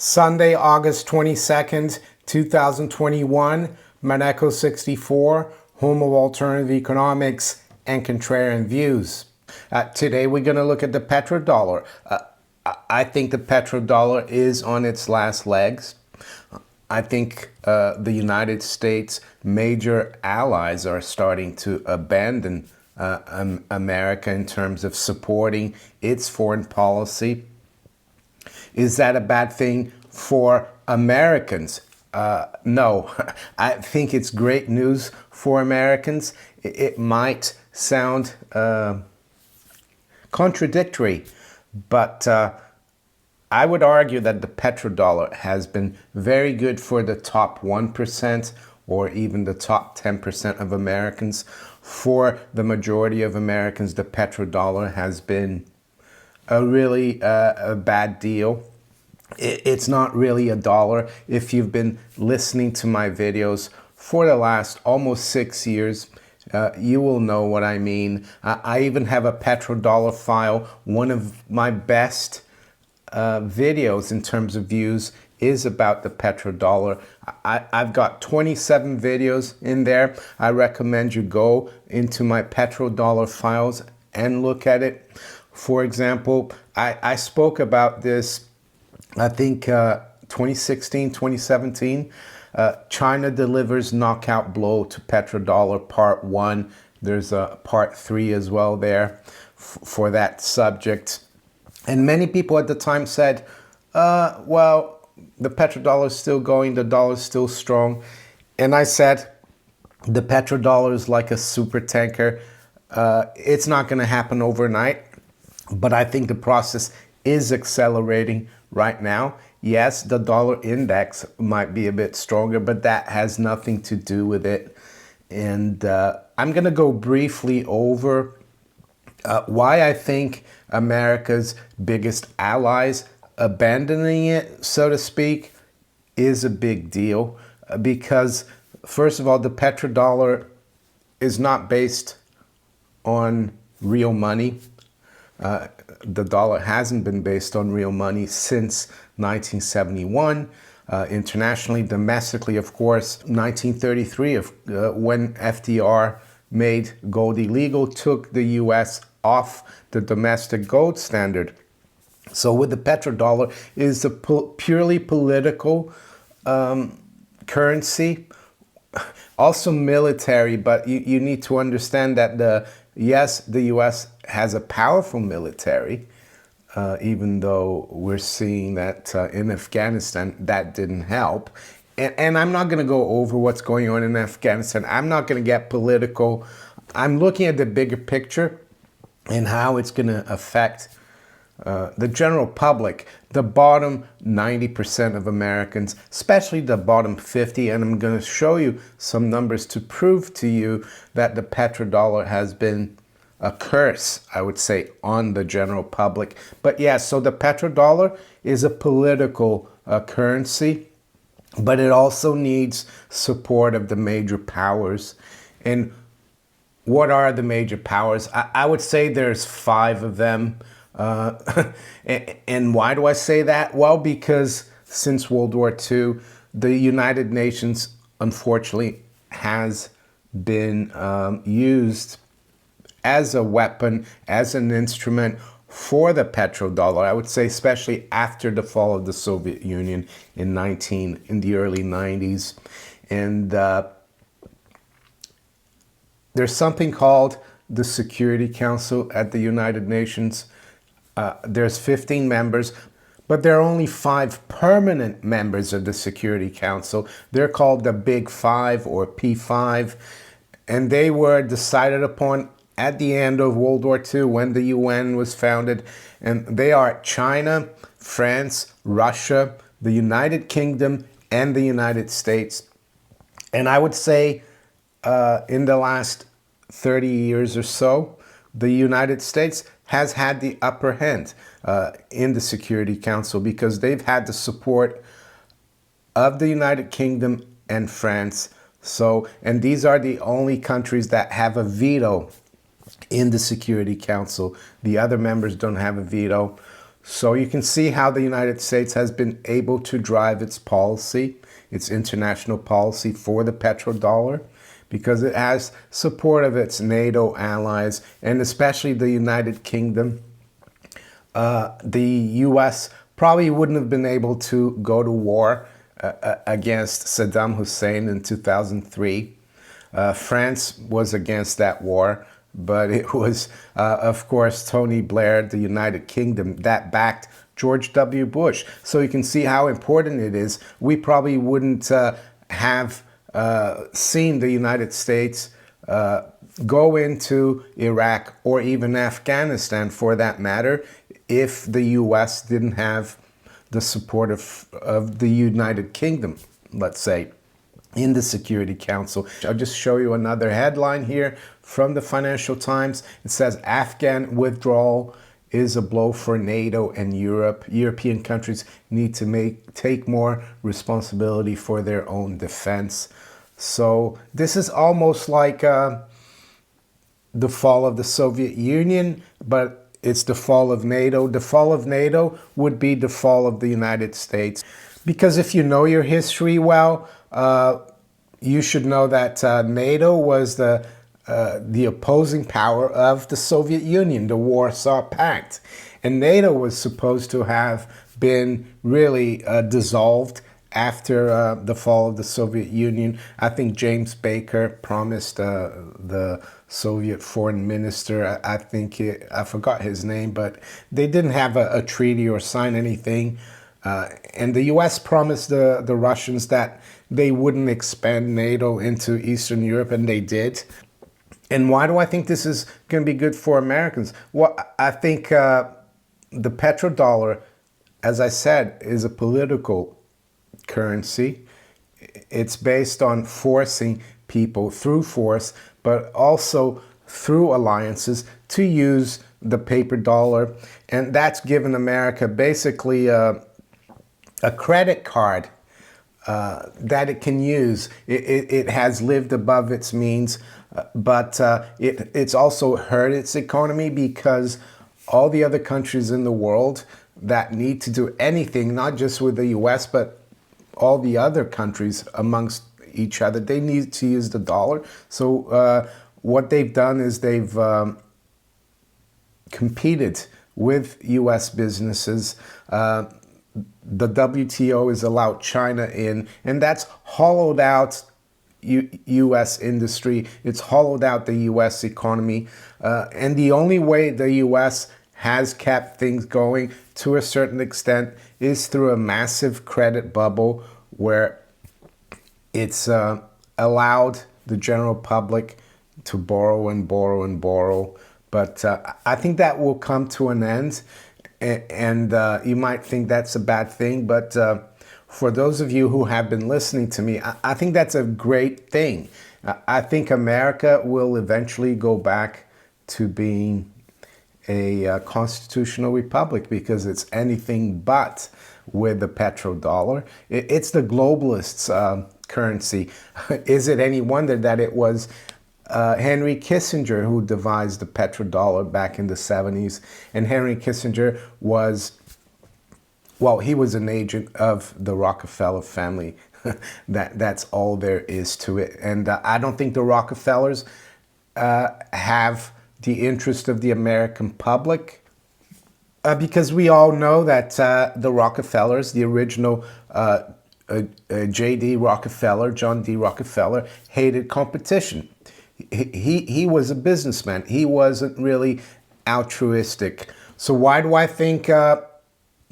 Sunday, August 22nd, 2021, Maneco 64, home of alternative economics and contrarian views. Today we're going to look at the petrodollar. I think the petrodollar is on its last legs. I think the United States' major allies are starting to abandon America in terms of supporting its foreign policy. Is that a bad thing for Americans? No, I think it's great news for Americans. It might sound contradictory, but I would argue that the petrodollar has been very good for the top 1% or even the top 10% of Americans. For the majority of Americans, the petrodollar has been a really a bad deal. It's not really a dollar. If you've been listening to my videos for the last almost 6 years, you will know what I mean. I even have a petrodollar file. One of my best videos in terms of views is about the petrodollar. I've got 27 videos in there. I recommend you go into my petrodollar files and look at it. For example, I spoke about this, I think 2016, 2017. China delivers knockout blow to petrodollar part 1. There's a part 3 as well there for that subject. And many people at the time said, well, the petrodollar is still going, the dollar is still strong. And I said, the petrodollar is like a super tanker. It's not going to happen overnight, but I think the process is accelerating right now. Yes, the dollar index might be a bit stronger, but that has nothing to do with it. And I'm going to go briefly over why I think America's biggest allies abandoning it, so to speak, is a big deal. Because, first of all, the petrodollar is not based on real money. The dollar hasn't been based on real money since 1971. Internationally, domestically, of course, 1933, when FDR made gold illegal, took the US off the domestic gold standard. So with the petrodollar, it is a purely political currency, also military, but you need to understand that yes, the US has a powerful military, even though we're seeing that in Afghanistan, that didn't help. And I'm not going to go over what's going on in Afghanistan. I'm not going to get political. I'm looking at the bigger picture and how it's going to affect the general public, the bottom 90% of Americans, especially the bottom 50. And I'm going to show you some numbers to prove to you that the petrodollar has been a curse, I would say, on the general public. But yeah, so the petrodollar is a political currency, but it also needs support of the major powers. And what are the major powers? I would say there's 5 of them. And why do I say that? Well, because since World War II, the United Nations, unfortunately, has been used as a weapon, as an instrument for the petrodollar. I would say especially after the fall of the Soviet Union in the early 90s. And there's something called the Security Council at the United Nations. There's 15 members, but there are only 5 permanent members of the Security Council. They're called the Big Five or P5, and they were decided upon at the end of World War II when the UN was founded. And they are China, France, Russia, the United Kingdom, and the United States. And I would say in the last 30 years or so, the United States has had the upper hand in the Security Council because they've had the support of the United Kingdom and France. And these are the only countries that have a veto in the Security Council. The other members don't have a veto. So you can see how the United States has been able to drive its policy, its international policy for the petrodollar, because it has support of its NATO allies and especially the United Kingdom. The U.S. probably wouldn't have been able to go to war against Saddam Hussein in 2003. France was against that war, but it was, of course, Tony Blair, the United Kingdom, that backed George W. Bush. So you can see how important it is. We probably wouldn't have seen the United States go into Iraq or even Afghanistan, for that matter, if the U.S. didn't have the support of the United Kingdom, let's say, in the Security Council. I'll just show you another headline here from the Financial Times. It says, Afghan withdrawal is a blow for NATO and Europe. European countries need to take more responsibility for their own defense. So this is almost like the fall of the Soviet Union, but it's the fall of NATO. The fall of NATO would be the fall of the United States. Because if you know your history well, you should know that NATO was the opposing power of the Soviet Union, the Warsaw Pact. And NATO was supposed to have been really dissolved after the fall of the Soviet Union. I think James Baker promised the Soviet foreign minister, I forgot his name, but they didn't have a treaty or sign anything. And the U.S. promised the Russians that they wouldn't expand NATO into Eastern Europe, and they did. And why do I think this is going to be good for Americans? Well, I think the petrodollar, as I said, is a political currency. It's based on forcing people through force, but also through alliances to use the paper dollar. And that's given America basically a credit card that it can use. It has lived above its means, but it's also hurt its economy because all the other countries in the world that need to do anything, not just with the U.S., but all the other countries amongst each other, they need to use the dollar. So what they've done is they've competed with U.S. businesses. The WTO has allowed China in, and that's hollowed out U.S. industry. It's hollowed out the U.S. economy. And the only way the U.S. has kept things going to a certain extent is through a massive credit bubble where it's allowed the general public to borrow and borrow and borrow. But I think that will come to an end. And you might think that's a bad thing, but for those of you who have been listening to me, I think that's a great thing. I think America will eventually go back to being a constitutional republic because it's anything but with the petrodollar. It's the globalists' currency. Is it any wonder that it was Henry Kissinger who devised the petrodollar back in the 70s? And Henry Kissinger was, well, he was an agent of the Rockefeller family. That's all there is to it. And I don't think the Rockefellers have the interest of the American public, because we all know that the Rockefellers, the original J.D. Rockefeller, John D. Rockefeller, hated competition. He was a businessman. He wasn't really altruistic. So why do I think the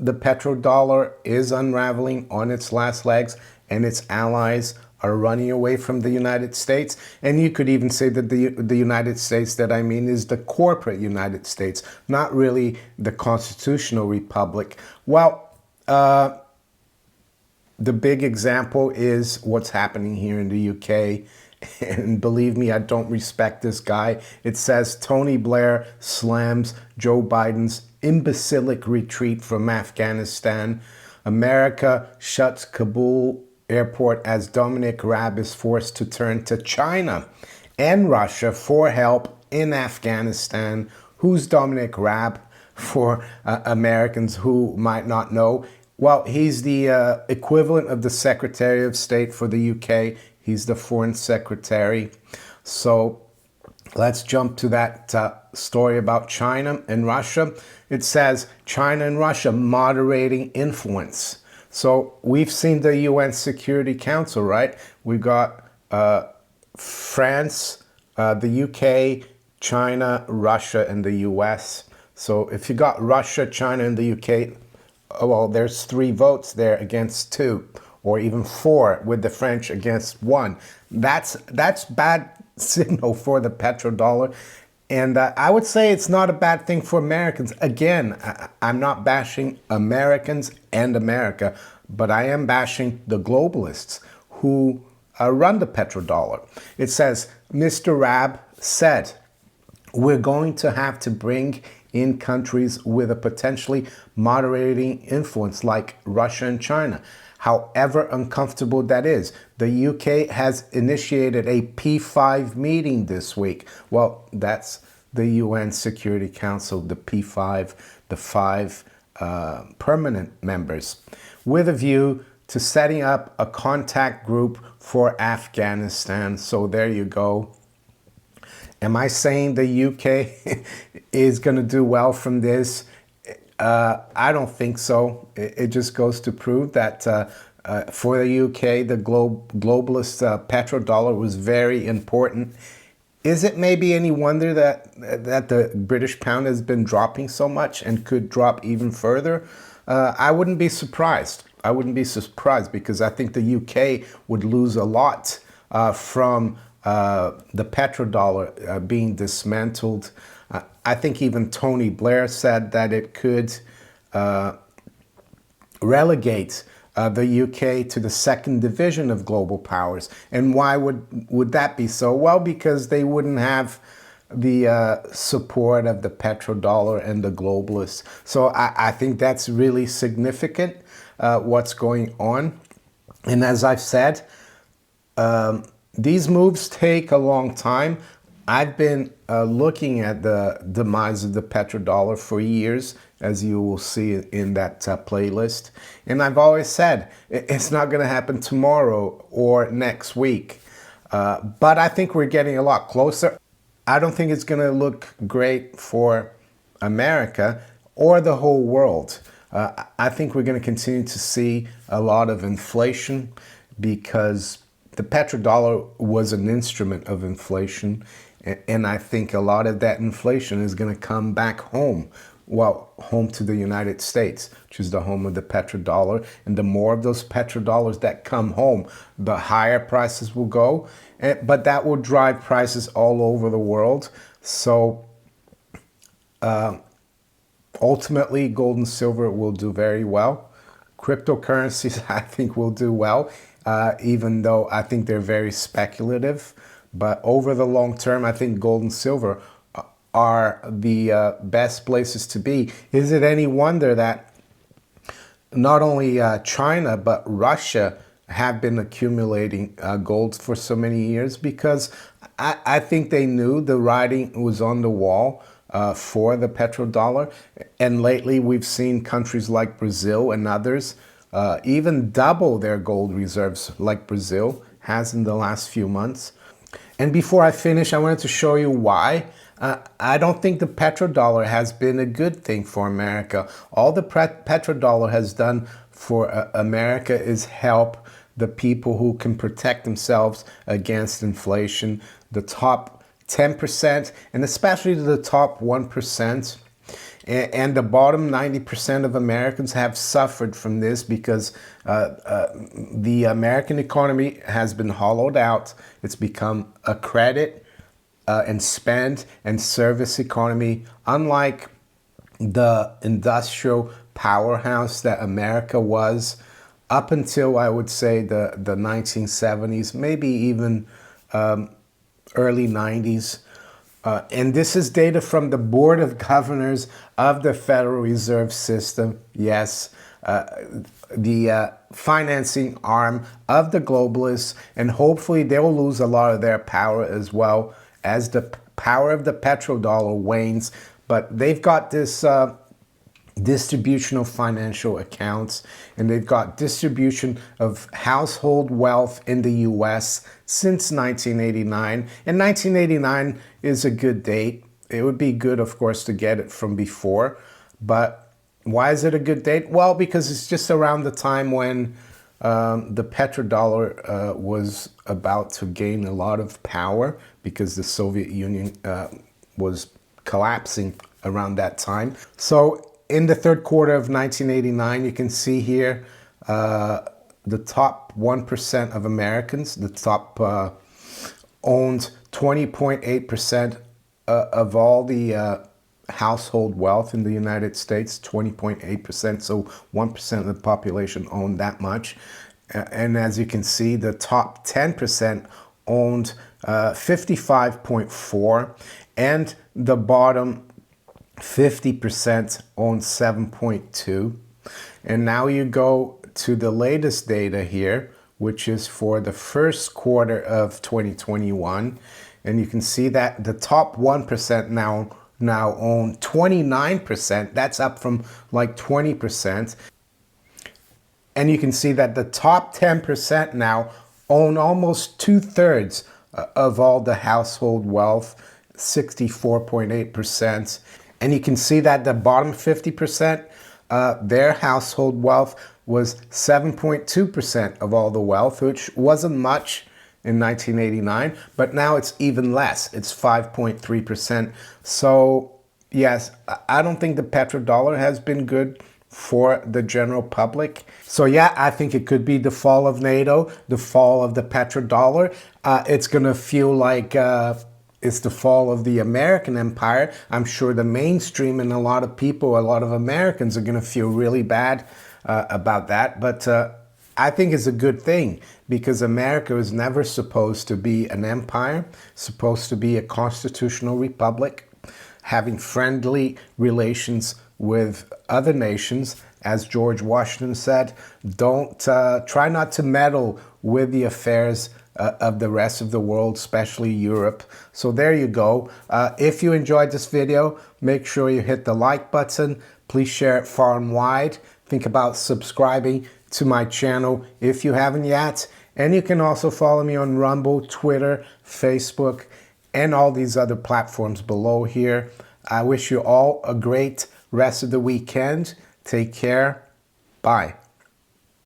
petrodollar is unraveling on its last legs and its allies are running away from the United States? And you could even say that the United States that I mean is the corporate United States, not really the constitutional republic. Well, the big example is what's happening here in the UK. And believe me, I don't respect this guy. It says Tony Blair slams Joe Biden's imbecilic retreat from Afghanistan. America shuts Kabul airport as Dominic Raab is forced to turn to China and Russia for help in Afghanistan. Who's Dominic Raab? for Americans who might not know. Well, he's the equivalent of the Secretary of State for the UK. He's the Foreign Secretary. So let's jump to that story about China and Russia. It says China and Russia moderating influence. So we've seen the UN Security Council, right? We got France, the UK, China, Russia, and the US. So if you got Russia, China, and the UK, well, there's 3 votes there against 2, or even 4 with the French against 1. That's bad signal for the petrodollar. And I would say it's not a bad thing for Americans. Again, I'm not bashing Americans and America, but I am bashing the globalists who run the petrodollar. It says, Mr. Raab said, we're going to have to bring in countries with a potentially moderating influence like Russia and China. However uncomfortable that is, the UK has initiated a P5 meeting this week. Well, that's the UN Security Council, the P5, the 5 permanent members, with a view to setting up a contact group for Afghanistan. So there you go. Am I saying the UK is going to do well from this? I don't think so. It just goes to prove that for the UK, the globalist petrodollar was very important. Is it maybe any wonder that the British pound has been dropping so much and could drop even further? I wouldn't be surprised. I wouldn't be surprised because I think the UK would lose a lot from the petrodollar being dismantled. I think even Tony Blair said that it could relegate the UK to the 2nd division of global powers. And why would that be so? Well, because they wouldn't have the support of the petrodollar and the globalists. So I think that's really significant, what's going on. And as I've said, these moves take a long time. I've been looking at the demise of the petrodollar for years, as you will see in that playlist. And I've always said, it's not going to happen tomorrow or next week. But I think we're getting a lot closer. I don't think it's going to look great for America or the whole world. I think we're going to continue to see a lot of inflation because the petrodollar was an instrument of inflation. And I think a lot of that inflation is going to come back home. Well, home to the United States, which is the home of the petrodollar. And the more of those petrodollars that come home, the higher prices will go. But that will drive prices all over the world. So ultimately, gold and silver will do very well. Cryptocurrencies, I think, will do well, even though I think they're very speculative. But over the long term, I think gold and silver are the best places to be. Is it any wonder that not only China, but Russia have been accumulating gold for so many years? Because I think they knew the writing was on the wall for the petrodollar. And lately, we've seen countries like Brazil and others even double their gold reserves, like Brazil has in the last few months. And before I finish, I wanted to show you why. I don't think the petrodollar has been a good thing for America. All the petrodollar has done for America is help the people who can protect themselves against inflation, the top 10%, and especially the top 1%. And the bottom 90% of Americans have suffered from this because the American economy has been hollowed out. It's become a credit and spend and service economy, unlike the industrial powerhouse that America was up until, I would say, the 1970s, maybe even early 90s. And this is data from the Board of Governors of the Federal Reserve System. Yes, the financing arm of the globalists, and hopefully they'll lose a lot of their power as well as the power of the petrodollar wanes. But they've got this distribution of financial accounts, and they've got distribution of household wealth in the US since 1989. And 1989 is a good date. It would be good, of course, to get it from before, but why is it a good date? Well, because it's just around the time when the petrodollar was about to gain a lot of power, because the Soviet Union was collapsing around that time. So in the third quarter of 1989, you can see here the top 1% of Americans, the top owned 20.8% of all the household wealth in the United States, 20.8%. So 1% of the population owned that much. And as you can see, the top 10% owned 55.4%, and the bottom 50% owned 7.2%. And now you go to the latest data here, which is for the first quarter of 2021. And you can see that the top 1% now own 29%. That's up from like 20%. And you can see that the top 10% now own almost 2/3 of all the household wealth, 64.8%. And you can see that the bottom 50%, their household wealth was 7.2% of all the wealth, which wasn't much in 1989, but now it's even less. It's 5.3%. So yes, I don't think the petrodollar has been good for the general public. So yeah, I think it could be the fall of NATO, the fall of the petrodollar. It's gonna feel like it's the fall of the American empire. I'm sure the mainstream and a lot of people, a lot of Americans are gonna feel really bad about that. But I think it's a good thing, because America was never supposed to be an empire, supposed to be a constitutional republic, having friendly relations with other nations. As George Washington said, don't try not to meddle with the affairs of the rest of the world, especially Europe. So there you go. If you enjoyed this video, make sure you hit the like button. Please share it far and wide. Think about subscribing to my channel if you haven't yet. And you can also follow me on Rumble, Twitter, Facebook, and all these other platforms below here. I wish you all a great rest of the weekend. Take care. Bye.